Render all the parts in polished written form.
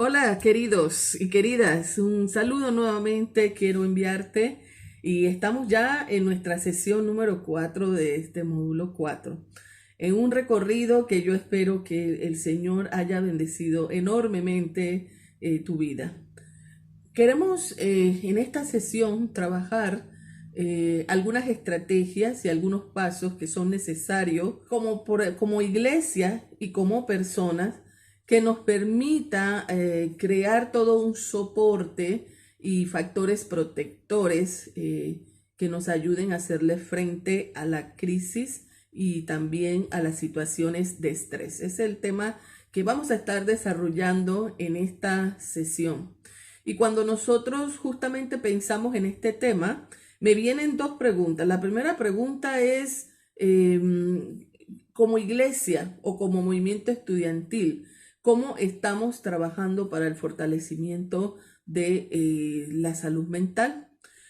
Hola, queridos y queridas, un saludo nuevamente quiero enviarte y estamos ya en nuestra sesión número 4 de este módulo 4, en un recorrido que yo espero que el Señor haya bendecido enormemente tu vida. Queremos en esta sesión trabajar algunas estrategias y algunos pasos que son necesarios como iglesia y como personas que nos permita crear todo un soporte y factores protectores que nos ayuden a hacerle frente a la crisis y también a las situaciones de estrés. Es el tema que vamos a estar desarrollando en esta sesión. Y cuando nosotros justamente pensamos en este tema, me vienen dos preguntas. La primera pregunta es, como iglesia o como movimiento estudiantil, ¿cómo estamos trabajando para el fortalecimiento de la salud mental?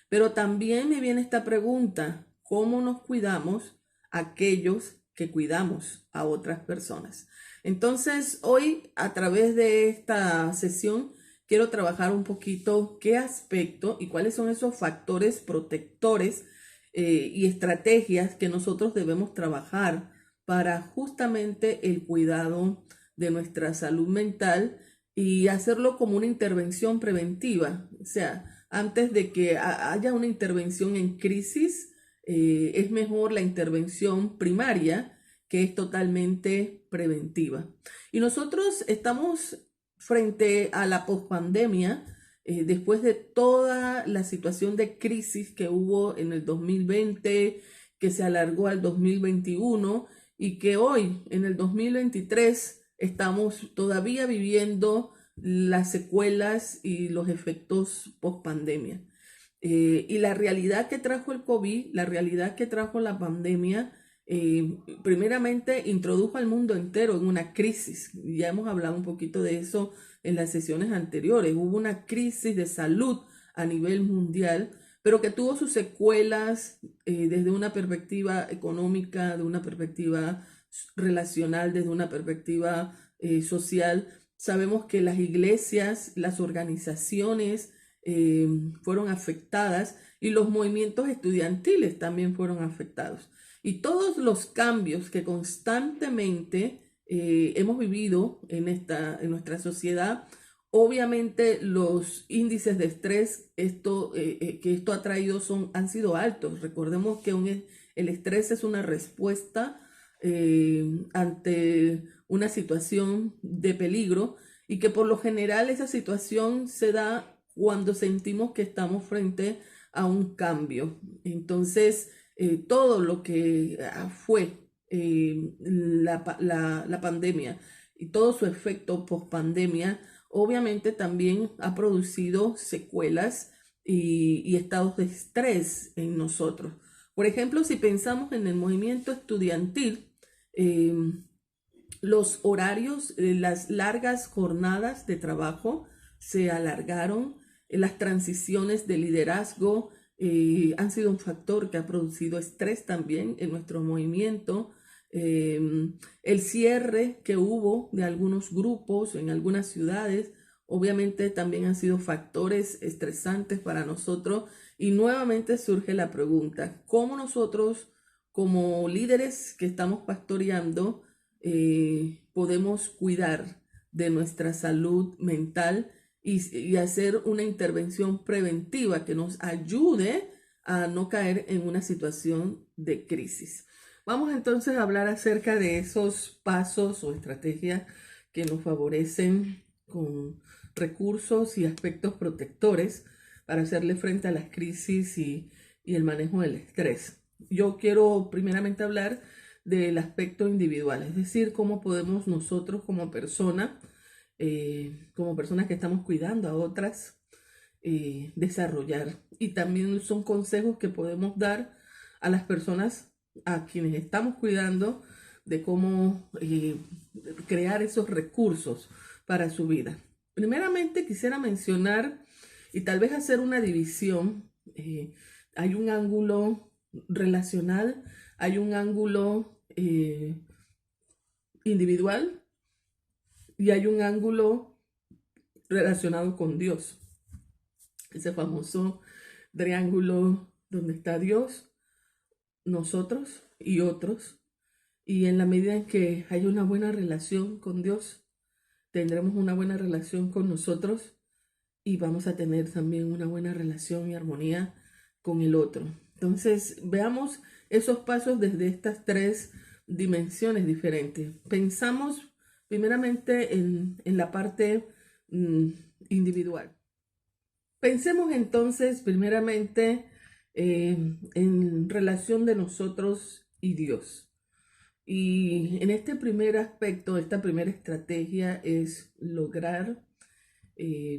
Pero también me viene esta pregunta, ¿cómo nos cuidamos aquellos que cuidamos a otras personas? Entonces, hoy a través de esta sesión, quiero trabajar un poquito qué aspecto y cuáles son esos factores protectores y estrategias que nosotros debemos trabajar para justamente el cuidado de nuestra salud mental y hacerlo como una intervención preventiva. O sea, antes de que haya una intervención en crisis, es mejor la intervención primaria, que es totalmente preventiva. Y nosotros estamos frente a la pospandemia, después de toda la situación de crisis que hubo en el 2020, que se alargó al 2021 y que hoy, en el 2023, estamos todavía viviendo las secuelas y los efectos pospandemia. Y la realidad que trajo el COVID, la realidad que trajo la pandemia, primeramente introdujo al mundo entero en una crisis. Ya hemos hablado un poquito de eso en las sesiones anteriores. Hubo una crisis de salud a nivel mundial, pero que tuvo sus secuelas desde una perspectiva económica, de una perspectiva relacional, desde una perspectiva social. Sabemos que las iglesias, las organizaciones, fueron afectadas y los movimientos estudiantiles también fueron afectados. Y todos los cambios que constantemente hemos vivido en nuestra sociedad, obviamente los índices de estrés que esto ha traído han sido altos. Recordemos que el estrés es una respuesta ante una situación de peligro y que por lo general esa situación se da cuando sentimos que estamos frente a un cambio. Entonces, todo lo que fue la pandemia y todo su efecto post pandemia, obviamente también ha producido secuelas y estados de estrés en nosotros. Por ejemplo, si pensamos en el movimiento estudiantil, eh, los horarios, las largas jornadas de trabajo se alargaron, las transiciones de liderazgo han sido un factor que ha producido estrés también en nuestro movimiento. Eh, el cierre que hubo de algunos grupos en algunas ciudades, obviamente también han sido factores estresantes para nosotros. Y nuevamente surge la pregunta, ¿cómo nosotros como líderes que estamos pastoreando podemos cuidar de nuestra salud mental y hacer una intervención preventiva que nos ayude a no caer en una situación de crisis? Vamos entonces a hablar acerca de esos pasos o estrategias que nos favorecen con recursos y aspectos protectores para hacerle frente a las crisis y el manejo del estrés. Yo quiero primeramente hablar del aspecto individual, es decir, cómo podemos nosotros como personas que estamos cuidando a otras, desarrollar. Y también son consejos que podemos dar a las personas a quienes estamos cuidando de cómo crear esos recursos para su vida. Primeramente quisiera mencionar y tal vez hacer una división. Hay un ángulo relacional, hay un ángulo individual y hay un ángulo relacionado con Dios. Ese famoso triángulo donde está Dios, nosotros y otros. Y en la medida en que haya una buena relación con Dios, tendremos una buena relación con nosotros y vamos a tener también una buena relación y armonía con el otro. Entonces, veamos esos pasos desde estas tres dimensiones diferentes. Pensamos primeramente en la parte individual. Pensemos entonces primeramente en relación de nosotros y Dios. Y en este primer aspecto, esta primera estrategia es lograr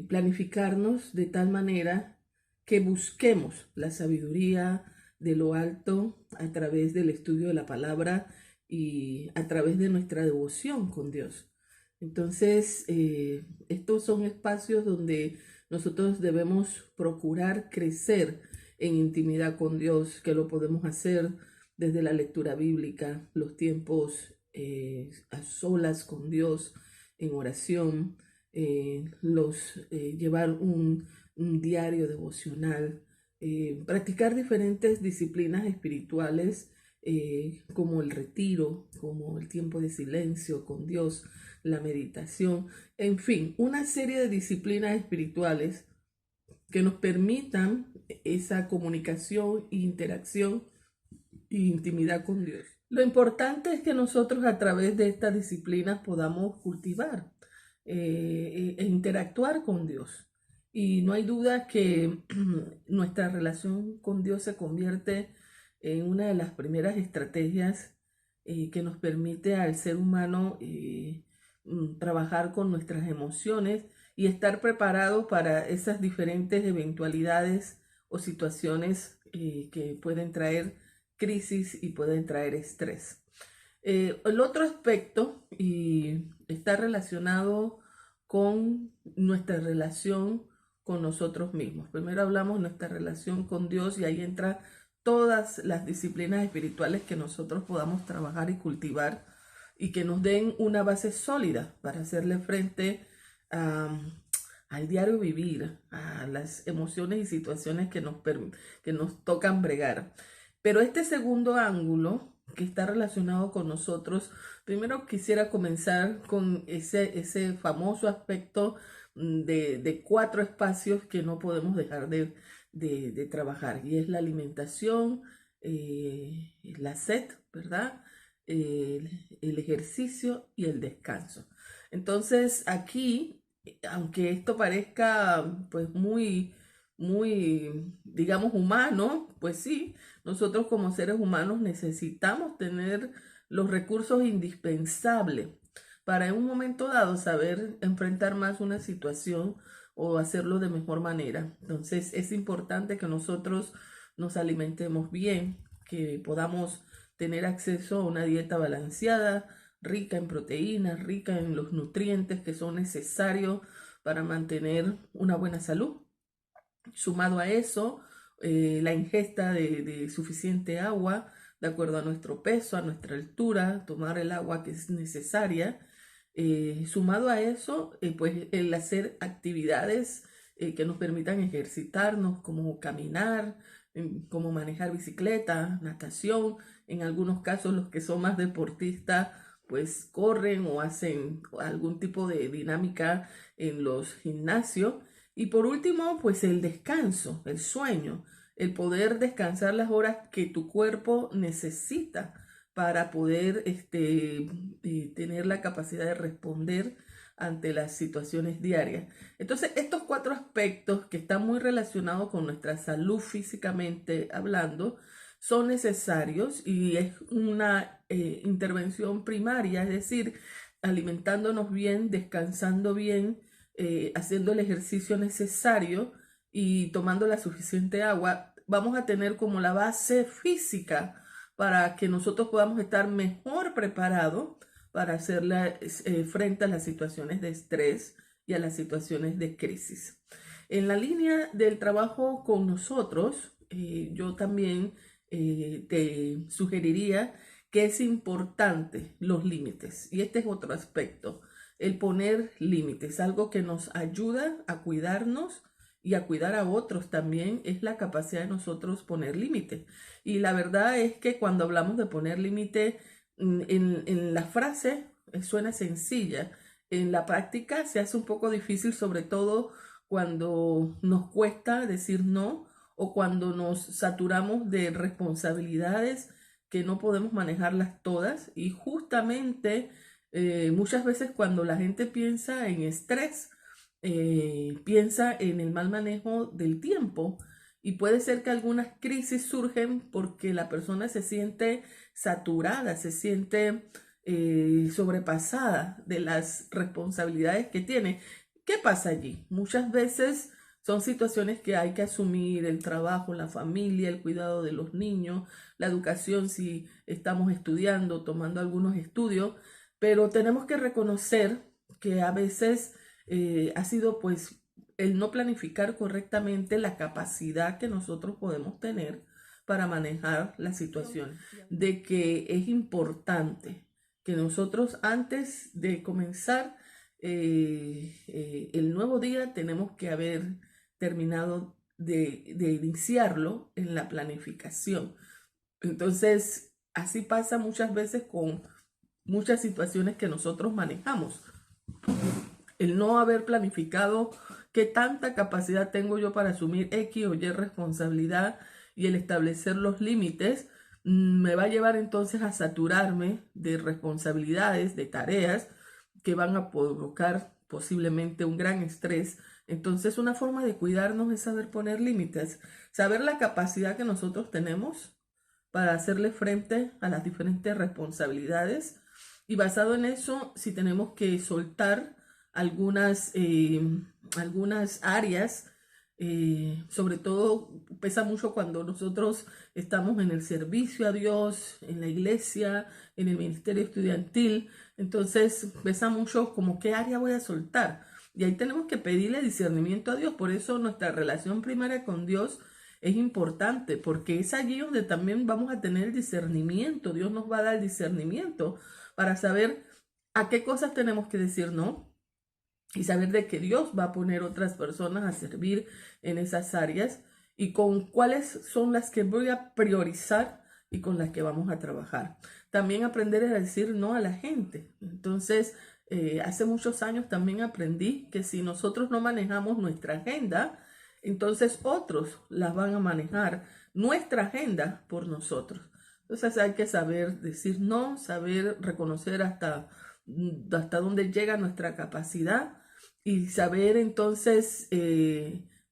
planificarnos de tal manera que busquemos la sabiduría de lo alto a través del estudio de la palabra y a través de nuestra devoción con Dios. Entonces, estos son espacios donde nosotros debemos procurar crecer en intimidad con Dios, que lo podemos hacer desde la lectura bíblica, los tiempos a solas con Dios, en oración, llevar un diario devocional, practicar diferentes disciplinas espirituales como el retiro, como el tiempo de silencio con Dios, la meditación, en fin, una serie de disciplinas espirituales que nos permitan esa comunicación e interacción e intimidad con Dios. Lo importante es que nosotros a través de estas disciplinas podamos cultivar e interactuar con Dios. Y no hay duda que nuestra relación con Dios se convierte en una de las primeras estrategias que nos permite al ser humano trabajar con nuestras emociones y estar preparado para esas diferentes eventualidades o situaciones que pueden traer crisis y pueden traer estrés. El otro aspecto y está relacionado con nuestra relación con nosotros mismos. Primero hablamos de nuestra relación con Dios y ahí entra todas las disciplinas espirituales que nosotros podamos trabajar y cultivar y que nos den una base sólida para hacerle frente al diario vivir, a las emociones y situaciones que nos tocan bregar. Pero este segundo ángulo que está relacionado con nosotros, primero quisiera comenzar con ese famoso aspecto de 4 espacios que no podemos dejar de trabajar, y es la alimentación, la sed, ¿verdad? El ejercicio y el descanso. Entonces aquí, aunque esto parezca pues muy, digamos, humano, pues sí, nosotros como seres humanos necesitamos tener los recursos indispensables para en un momento dado saber enfrentar más una situación o hacerlo de mejor manera. Entonces es importante que nosotros nos alimentemos bien, que podamos tener acceso a una dieta balanceada, rica en proteínas, rica en los nutrientes que son necesarios para mantener una buena salud. Sumado a eso, la ingesta de suficiente agua, de acuerdo a nuestro peso, a nuestra altura, tomar el agua que es necesaria. Sumado a eso, pues el hacer actividades que nos permitan ejercitarnos, como caminar, como manejar bicicleta, natación. En algunos casos, los que son más deportistas, pues corren o hacen algún tipo de dinámica en los gimnasios. Y por último, pues el descanso, el sueño, el poder descansar las horas que tu cuerpo necesita para poder tener la capacidad de responder ante las situaciones diarias. Entonces, estos 4 aspectos que están muy relacionados con nuestra salud físicamente hablando, son necesarios y es una intervención primaria, es decir, alimentándonos bien, descansando bien, haciendo el ejercicio necesario y tomando la suficiente agua, vamos a tener como la base física para que nosotros podamos estar mejor preparados para hacerle frente a las situaciones de estrés y a las situaciones de crisis. En la línea del trabajo con nosotros, yo también te sugeriría que es importante los límites. Y este es otro aspecto. el poner límites. Algo que nos ayuda a cuidarnos y a cuidar a otros también es la capacidad de nosotros poner límites. Y la verdad es que cuando hablamos de poner límite, en la frase suena sencilla. En la práctica se hace un poco difícil, sobre todo cuando nos cuesta decir no o cuando nos saturamos de responsabilidades que no podemos manejarlas todas. Y justamente muchas veces cuando la gente piensa en estrés, piensa en el mal manejo del tiempo. Y puede ser que algunas crisis surgen porque la persona se siente saturada, se siente sobrepasada de las responsabilidades que tiene. ¿Qué pasa allí? Muchas veces son situaciones que hay que asumir: el trabajo, la familia, el cuidado de los niños, la educación si estamos estudiando, tomando algunos estudios, pero tenemos que reconocer que a veces ha sido pues el no planificar correctamente la capacidad que nosotros podemos tener para manejar la situación, de que es importante que nosotros antes de comenzar el nuevo día tenemos que haber terminado de iniciarlo en la planificación. Entonces, así pasa muchas veces con muchas situaciones que nosotros manejamos. El no haber planificado qué tanta capacidad tengo yo para asumir X o Y responsabilidad y el establecer los límites me va a llevar entonces a saturarme de responsabilidades, de tareas que van a provocar posiblemente un gran estrés. Entonces, una forma de cuidarnos es saber poner límites, saber la capacidad que nosotros tenemos para hacerle frente a las diferentes responsabilidades, y basado en eso, si tenemos que soltar algunas, algunas áreas, sobre todo pesa mucho cuando nosotros estamos en el servicio a Dios, en la iglesia, en el ministerio estudiantil. Entonces pesa mucho como qué área voy a soltar. Y ahí tenemos que pedirle discernimiento a Dios. Por eso nuestra relación primaria con Dios es importante, porque es allí donde también vamos a tener discernimiento. Dios nos va a dar discernimiento para saber a qué cosas tenemos que decir no y saber de que Dios va a poner otras personas a servir en esas áreas y con cuáles son las que voy a priorizar y con las que vamos a trabajar. También aprender a decir no a la gente. Entonces, hace muchos años también aprendí que si nosotros no manejamos nuestra agenda, entonces otros las van a manejar nuestra agenda por nosotros. Entonces hay que saber decir no, saber reconocer hasta dónde llega nuestra capacidad y saber entonces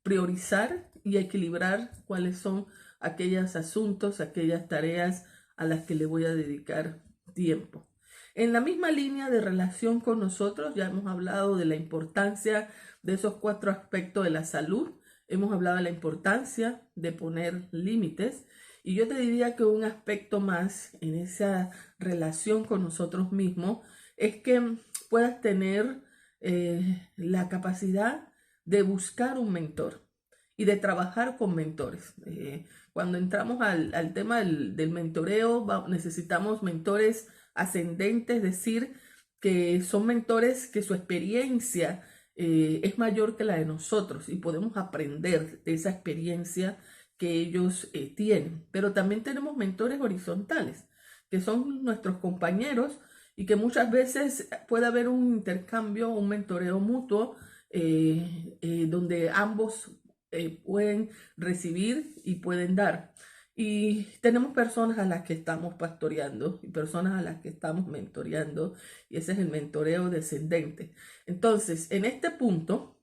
priorizar y equilibrar cuáles son aquellos asuntos, aquellas tareas a las que le voy a dedicar tiempo. En la misma línea de relación con nosotros, ya hemos hablado de la importancia de esos 4 aspectos de la salud. Hemos hablado de la importancia de poner límites, y yo te diría que un aspecto más en esa relación con nosotros mismos es que puedas tener la capacidad de buscar un mentor y de trabajar con mentores. Cuando entramos al tema del mentoreo, necesitamos mentores ascendentes, es decir, que son mentores que su experiencia es mayor que la de nosotros y podemos aprender de esa experiencia que ellos tienen. Pero también tenemos mentores horizontales, que son nuestros compañeros y que muchas veces puede haber un intercambio, un mentoreo mutuo, donde ambos pueden recibir y pueden dar. Y tenemos personas a las que estamos pastoreando y personas a las que estamos mentoreando, y ese es el mentoreo descendente. Entonces, en este punto,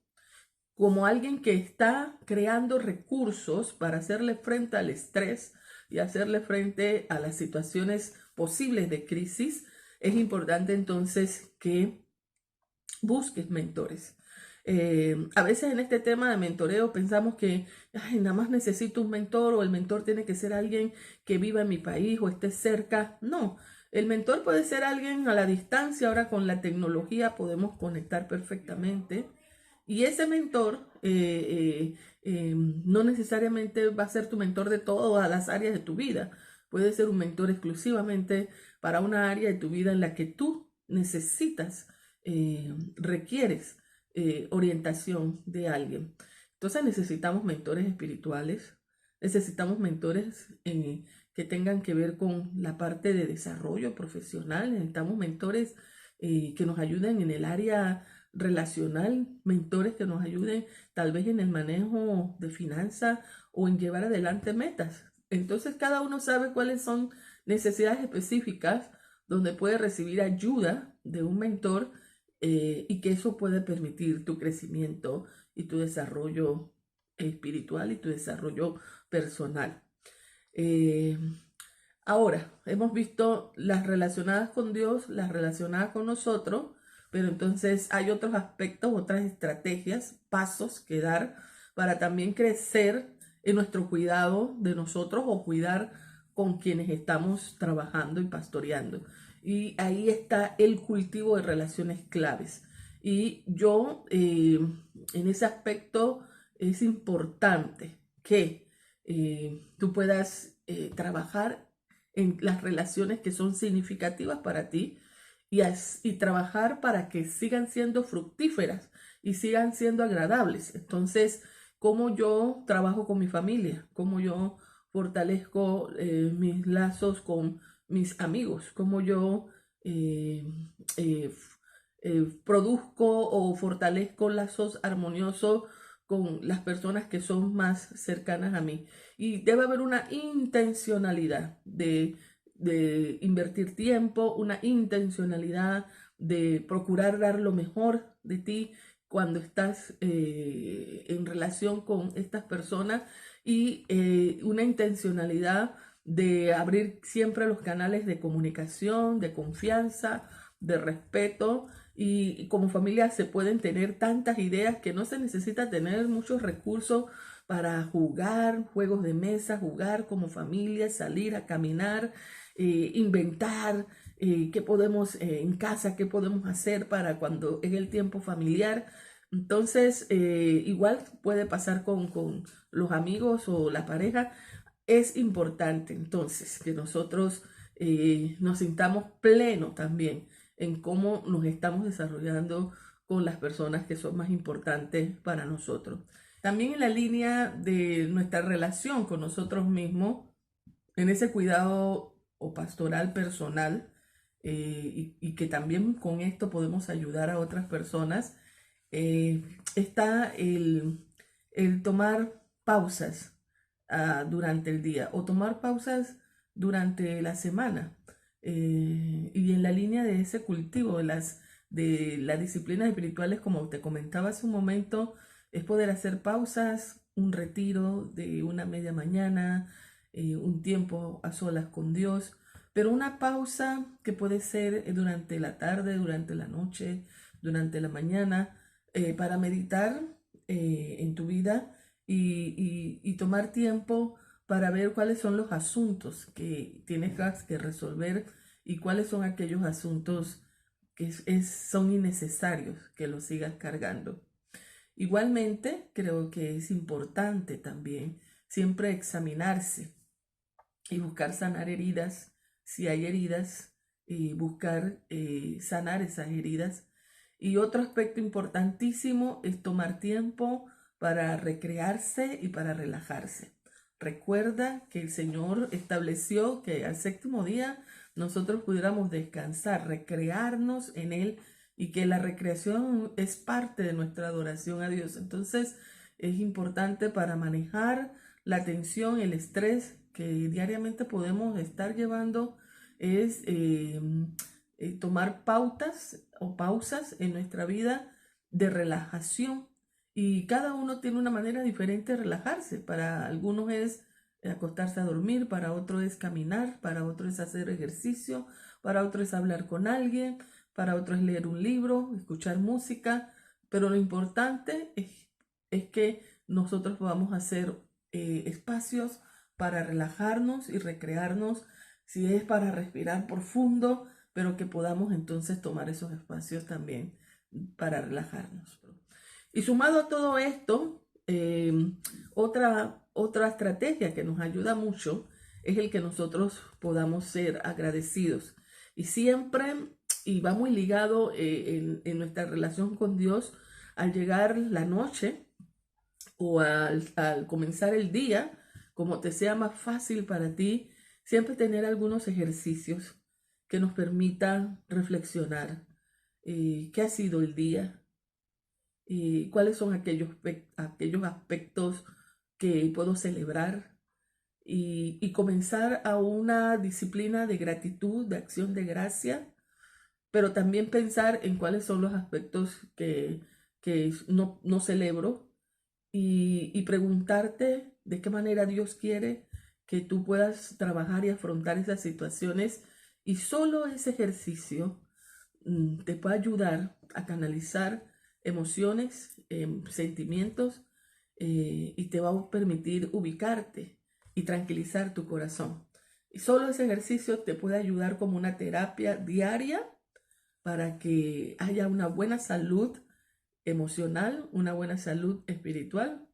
como alguien que está creando recursos para hacerle frente al estrés y hacerle frente a las situaciones posibles de crisis, es importante entonces que busques mentores. A veces en este tema de mentoreo pensamos que ay, nada más necesito un mentor, o el mentor tiene que ser alguien que viva en mi país o esté cerca. No, el mentor puede ser alguien a la distancia. Ahora con la tecnología podemos conectar perfectamente, y ese mentor no necesariamente va a ser tu mentor de todas las áreas de tu vida. Puede ser un mentor exclusivamente para una área de tu vida en la que tú necesitas requieres orientación de alguien. Entonces necesitamos mentores espirituales, necesitamos mentores que tengan que ver con la parte de desarrollo profesional, necesitamos mentores que nos ayuden en el área relacional, mentores que nos ayuden tal vez en el manejo de finanzas o en llevar adelante metas. Entonces cada uno sabe cuáles son necesidades específicas donde puede recibir ayuda de un mentor y que eso puede permitir tu crecimiento y tu desarrollo espiritual y tu desarrollo personal. Eh, Ahora, hemos visto las relacionadas con Dios, las relacionadas con nosotros, pero entonces hay otros aspectos, otras estrategias, pasos que dar para también crecer en nuestro cuidado de nosotros o cuidar con quienes estamos trabajando y pastoreando. Y ahí está el cultivo de relaciones claves. Y yo, en ese aspecto, es importante que tú puedas trabajar en las relaciones que son significativas para ti y trabajar para que sigan siendo fructíferas y sigan siendo agradables. Entonces, cómo yo trabajo con mi familia, cómo yo fortalezco mis lazos con mis amigos, cómo yo eh, eh, produzco o fortalezco lazos armoniosos con las personas que son más cercanas a mí. Y debe haber una intencionalidad de invertir tiempo, una intencionalidad de procurar dar lo mejor de ti cuando estás en relación con estas personas y una intencionalidad de abrir siempre los canales de comunicación, de confianza, de respeto. Y como familia se pueden tener tantas ideas que no se necesita tener muchos recursos para jugar juegos de mesa, jugar como familia, salir a caminar, inventar qué podemos en casa, qué podemos hacer para cuando es el tiempo familiar. Entonces, igual puede pasar con los amigos o la pareja. Es importante entonces que nosotros nos sintamos plenos también en cómo nos estamos desarrollando con las personas que son más importantes para nosotros. También en la línea de nuestra relación con nosotros mismos, en ese cuidado o pastoral personal, y que también con esto podemos ayudar a otras personas, está el tomar pausas durante el día o tomar pausas durante la semana. Y en la línea de ese cultivo de las disciplinas espirituales, como te comentaba hace un momento, es poder hacer pausas, un retiro de una media mañana, un tiempo a solas con Dios, pero una pausa que puede ser durante la tarde, durante la noche, durante la mañana, para meditar en tu vida y tomar tiempo para ver cuáles son los asuntos que tienes que resolver y cuáles son aquellos asuntos que son innecesarios que los sigas cargando. Igualmente, creo que es importante también siempre examinarse y buscar sanar heridas, si hay heridas, buscar sanar esas heridas. Y otro aspecto importantísimo es tomar tiempo para recrearse y para relajarse. Recuerda que el Señor estableció que al séptimo día nosotros pudiéramos descansar, recrearnos en Él y que la recreación es parte de nuestra adoración a Dios. Entonces es importante para manejar la tensión, el estrés que diariamente podemos estar llevando, es tomar pautas o pausas en nuestra vida de relajación. Y cada uno tiene una manera diferente de relajarse. Para algunos es acostarse a dormir, para otros es caminar, para otros es hacer ejercicio, para otros es hablar con alguien, para otros es leer un libro, escuchar música. Pero lo importante es que nosotros podamos hacer espacios para relajarnos y recrearnos, si es para respirar profundo, pero que podamos entonces tomar esos espacios también para relajarnos. Y sumado a todo esto, otra estrategia que nos ayuda mucho es el que nosotros podamos ser agradecidos. Y siempre y va muy ligado en nuestra relación con Dios al llegar la noche o al comenzar el día, como te sea más fácil para ti, siempre tener algunos ejercicios que nos permitan reflexionar qué ha sido el día, cuáles son aquellos aspectos que puedo celebrar y comenzar a una disciplina de gratitud, de acción de gracia, pero también pensar en cuáles son los aspectos que no celebro y preguntarte de qué manera Dios quiere que tú puedas trabajar y afrontar esas situaciones. Y solo ese ejercicio te puede ayudar a canalizar emociones, sentimientos, y te va a permitir ubicarte y tranquilizar tu corazón. Y solo ese ejercicio te puede ayudar como una terapia diaria para que haya una buena salud emocional, una buena salud espiritual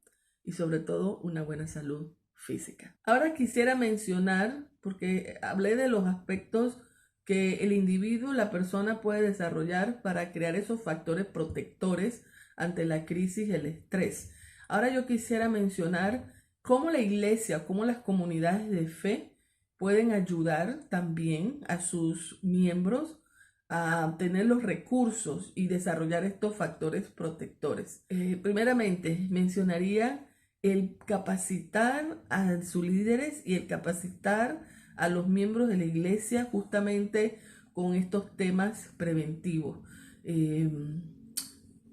y sobre todo una buena salud física. Ahora quisiera mencionar, porque hablé de los aspectos que el individuo, la persona puede desarrollar para crear esos factores protectores ante la crisis y el estrés. Ahora yo quisiera mencionar cómo la iglesia, cómo las comunidades de fe pueden ayudar también a sus miembros a tener los recursos y desarrollar estos factores protectores. Primeramente, mencionaría el capacitar a sus líderes y el capacitar a los miembros de la iglesia justamente con estos temas preventivos. Eh,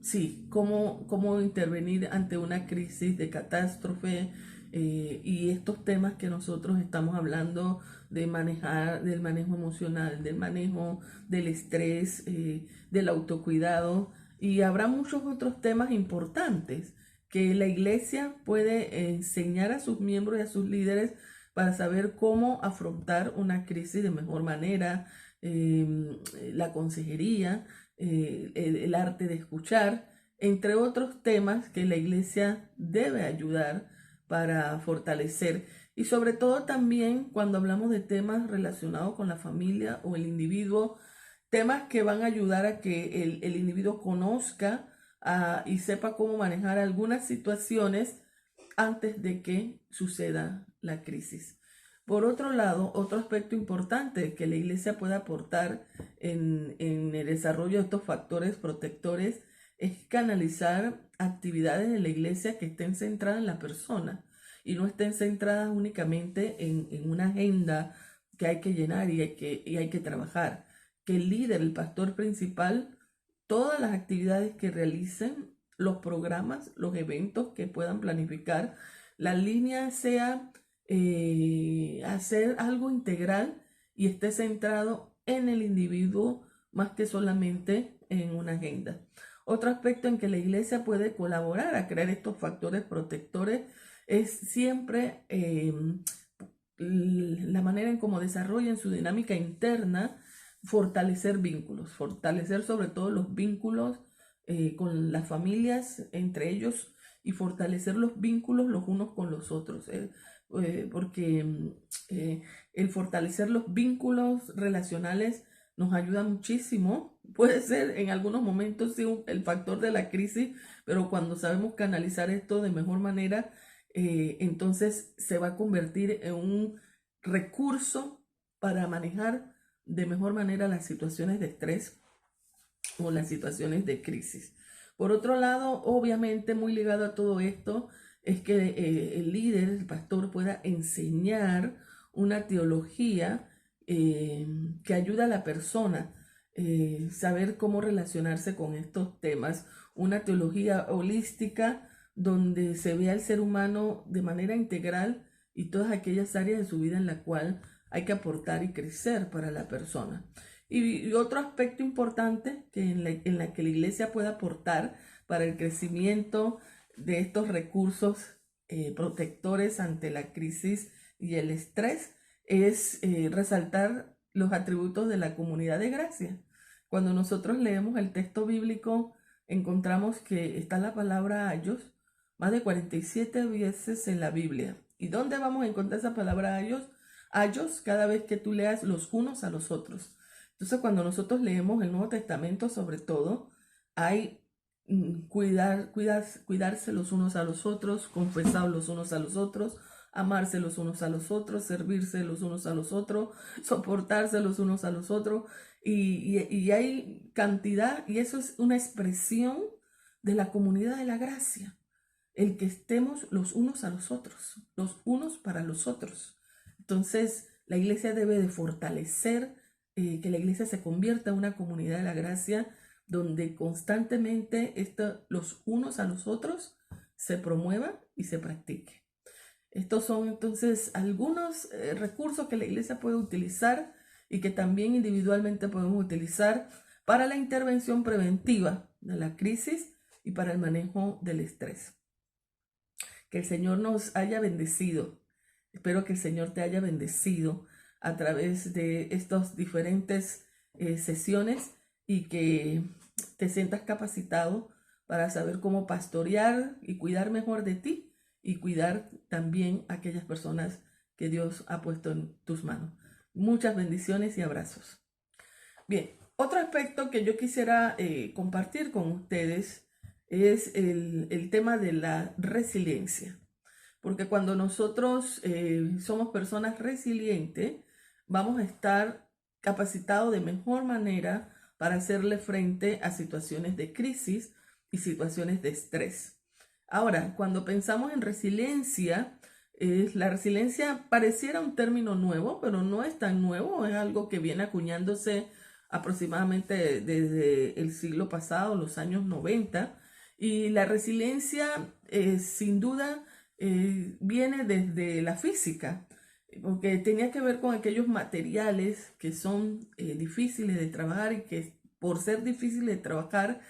sí, cómo intervenir ante una crisis de catástrofe, y estos temas que nosotros estamos hablando de manejar, del manejo emocional, del manejo del estrés, del autocuidado, y habrá muchos otros temas importantes que la iglesia puede enseñar a sus miembros y a sus líderes para saber cómo afrontar una crisis de mejor manera, la consejería, el arte de escuchar, entre otros temas que la iglesia debe ayudar para fortalecer. Y sobre todo también cuando hablamos de temas relacionados con la familia o el individuo, temas que van a ayudar a que el individuo conozca y sepa cómo manejar algunas situaciones antes de que suceda la crisis. Por otro lado, otro aspecto importante que la iglesia puede aportar en el desarrollo de estos factores protectores es canalizar actividades de la iglesia que estén centradas en la persona y no estén centradas únicamente en una agenda que hay que llenar y hay que trabajar. Que el líder, el pastor principal, todas las actividades que realicen, los programas, los eventos que puedan planificar, la línea sea hacer algo integral y esté centrado en el individuo más que solamente en una agenda. Otro aspecto en que la iglesia puede colaborar a crear estos factores protectores es siempre la manera en cómo desarrollan su dinámica interna, fortalecer vínculos, fortalecer sobre todo los vínculos con las familias entre ellos y fortalecer los vínculos los unos con los otros. Porque el fortalecer los vínculos relacionales nos ayuda muchísimo. Puede ser en algunos momentos sí, el factor de la crisis, pero cuando sabemos canalizar esto de mejor manera, entonces se va a convertir en un recurso para manejar de mejor manera las situaciones de estrés o las situaciones de crisis. Por otro lado, obviamente muy ligado a todo esto, es que el líder, el pastor, pueda enseñar una teología que ayuda a la persona saber cómo relacionarse con estos temas, una teología holística donde se vea al ser humano de manera integral y todas aquellas áreas de su vida en la cual hay que aportar y crecer para la persona. Y otro aspecto importante que en la que la iglesia puede aportar para el crecimiento de estos recursos protectores ante la crisis y el estrés es resaltar los atributos de la comunidad de gracia. Cuando nosotros leemos el texto bíblico, encontramos que está la palabra ayos más de 47 veces en la Biblia. ¿Y dónde vamos a encontrar esa palabra ayos? Ayos cada vez que tú leas los unos a los otros. Entonces, cuando nosotros leemos el Nuevo Testamento, sobre todo, hay cuidarse los unos a los otros, confesar los unos a los otros, amarse los unos a los otros, servirse los unos a los otros, soportarse los unos a los otros. Y hay cantidad, y eso es una expresión de la comunidad de la gracia, el que estemos los unos a los otros, los unos para los otros. Entonces, la iglesia debe de fortalecer, que la iglesia se convierta en una comunidad de la gracia donde constantemente los unos a los otros se promueva y se practique. Estos son entonces algunos recursos que la iglesia puede utilizar y que también individualmente podemos utilizar para la intervención preventiva de la crisis y para el manejo del estrés. Que el Señor nos haya bendecido. Espero que el Señor te haya bendecido a través de estas diferentes sesiones y que te sientas capacitado para saber cómo pastorear y cuidar mejor de ti y cuidar también a aquellas personas que Dios ha puesto en tus manos. Muchas bendiciones y abrazos. Bien, otro aspecto que yo quisiera compartir con ustedes es el tema de la resiliencia. Porque cuando nosotros somos personas resilientes, vamos a estar capacitados de mejor manera para hacerle frente a situaciones de crisis y situaciones de estrés. Ahora, cuando pensamos en resiliencia, la resiliencia pareciera un término nuevo, pero no es tan nuevo, es algo que viene acuñándose aproximadamente desde el siglo pasado, los años 90, y la resiliencia sin duda viene desde la física, porque tenía que ver con aquellos materiales que son difíciles de trabajar y que por ser difíciles de trabajar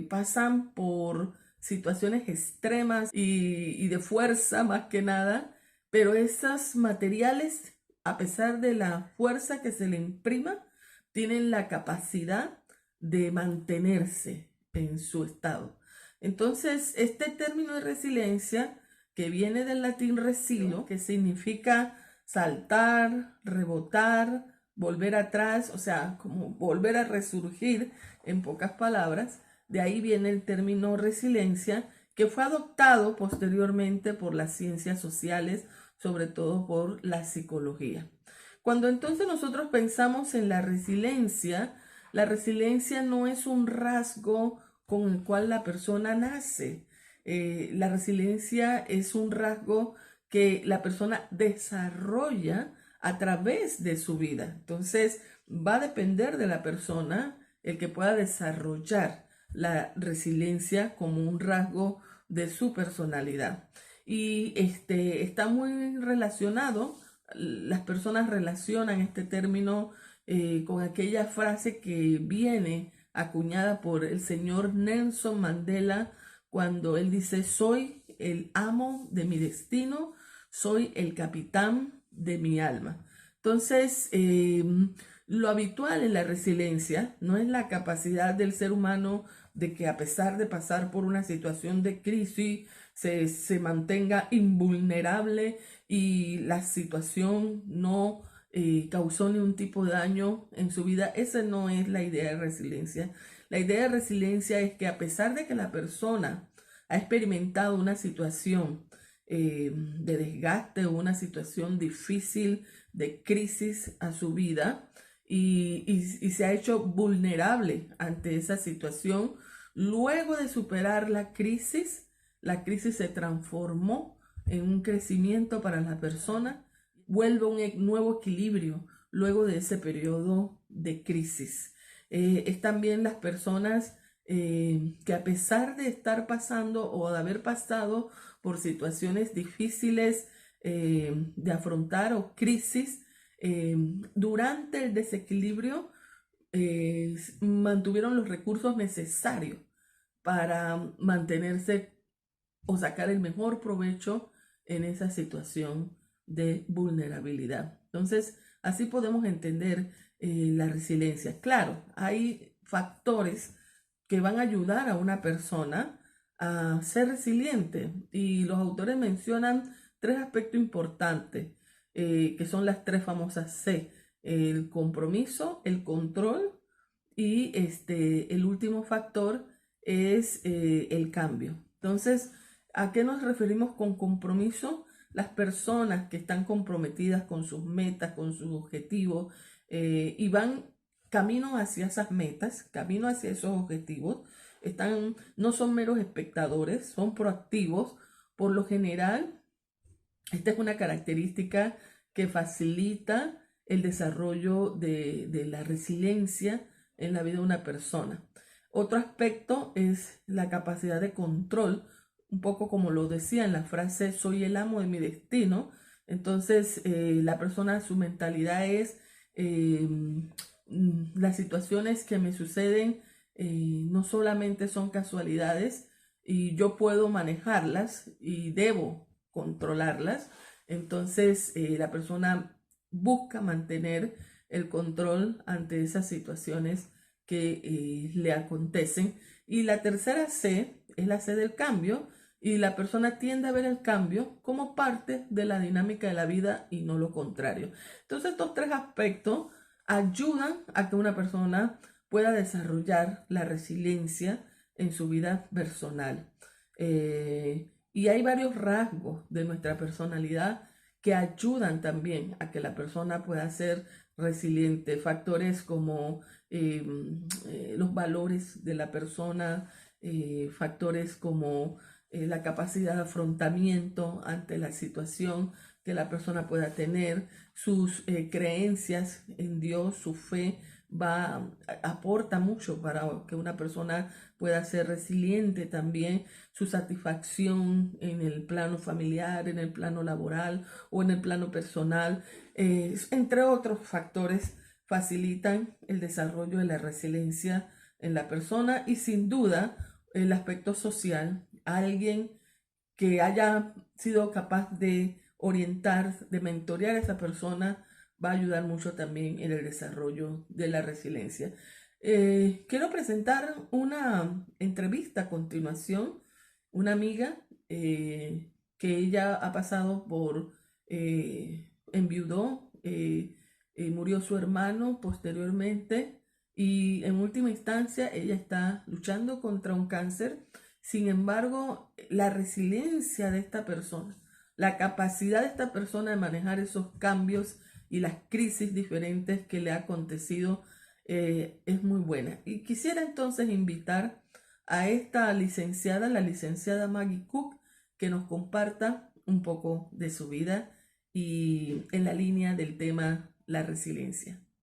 pasan por situaciones extremas y de fuerza más que nada, pero esos materiales, a pesar de la fuerza que se le imprima, tienen la capacidad de mantenerse en su estado. Entonces, este término de resiliencia, que viene del latín resilo, que significa saltar, rebotar, volver atrás, o sea, como volver a resurgir, en pocas palabras, de ahí viene el término resiliencia, que fue adoptado posteriormente por las ciencias sociales, sobre todo por la psicología. Cuando entonces nosotros pensamos en la resiliencia no es un rasgo con el cual la persona nace. La resiliencia es un rasgo que la persona desarrolla a través de su vida. Entonces, va a depender de la persona el que pueda desarrollar la resiliencia como un rasgo de su personalidad. Y está muy relacionado, las personas relacionan este término con aquella frase que viene acuñada por el señor Nelson Mandela cuando él dice: soy el amo de mi destino, soy el capitán de mi alma. Entonces, lo habitual en la resiliencia no es la capacidad del ser humano de que, a pesar de pasar por una situación de crisis, se mantenga invulnerable y la situación no causó ningún tipo de daño en su vida. Esa no es la idea de resiliencia. La idea de resiliencia es que, a pesar de que la persona ha experimentado una situación de desgaste o una situación difícil de crisis a su vida y se ha hecho vulnerable ante esa situación, luego de superar la crisis se transformó en un crecimiento para la persona, vuelve a un nuevo equilibrio luego de ese periodo de crisis. Es también las personas que, a pesar de estar pasando o de haber pasado por situaciones difíciles de afrontar o crisis, durante el desequilibrio mantuvieron los recursos necesarios para mantenerse o sacar el mejor provecho en esa situación de vulnerabilidad. Entonces, así podemos entender la resiliencia. Claro, hay factores que van a ayudar a una persona a ser resiliente, y los autores mencionan tres aspectos importantes, que son las tres famosas C. el compromiso, el control y el último factor es el cambio. Entonces, ¿a qué nos referimos con compromiso? Las personas que están comprometidas con sus metas, con sus objetivos y van camino hacia esas metas, camino hacia esos objetivos, no son meros espectadores, son proactivos. Por lo general, esta es una característica que facilita el desarrollo de la resiliencia en la vida de una persona. Otro aspecto es la capacidad de control, un poco como lo decía en la frase, soy el amo de mi destino. Entonces, la persona, su mentalidad es, las situaciones que me suceden no solamente son casualidades y yo puedo manejarlas y debo controlarlas. Entonces, la persona busca mantener el control ante esas situaciones que le acontecen. Y la tercera C es la C del cambio, y la persona tiende a ver el cambio como parte de la dinámica de la vida y no lo contrario. Entonces, estos tres aspectos ayudan a que una persona pueda desarrollar la resiliencia en su vida personal. Y hay varios rasgos de nuestra personalidad que ayudan también a que la persona pueda ser resiliente. Factores como los valores de la persona, factores como la capacidad de afrontamiento ante la situación que la persona pueda tener, sus creencias en Dios, su fe aporta mucho para que una persona pueda ser resiliente. También su satisfacción en el plano familiar, en el plano laboral o en el plano personal, entre otros factores, facilitan el desarrollo de la resiliencia en la persona. Y sin duda el aspecto social, alguien que haya sido capaz de orientar, de mentorear a esa persona, va a ayudar mucho también en el desarrollo de la resiliencia. Quiero presentar una entrevista a continuación, una amiga que ella ha pasado por, enviudó, murió su hermano posteriormente y en última instancia ella está luchando contra un cáncer. Sin embargo, la resiliencia de esta persona, la capacidad de esta persona de manejar esos cambios y las crisis diferentes que le ha acontecido es muy buena. Y quisiera entonces invitar a esta licenciada, la licenciada Maggie Cook, que nos comparta un poco de su vida y en la línea del tema la resiliencia.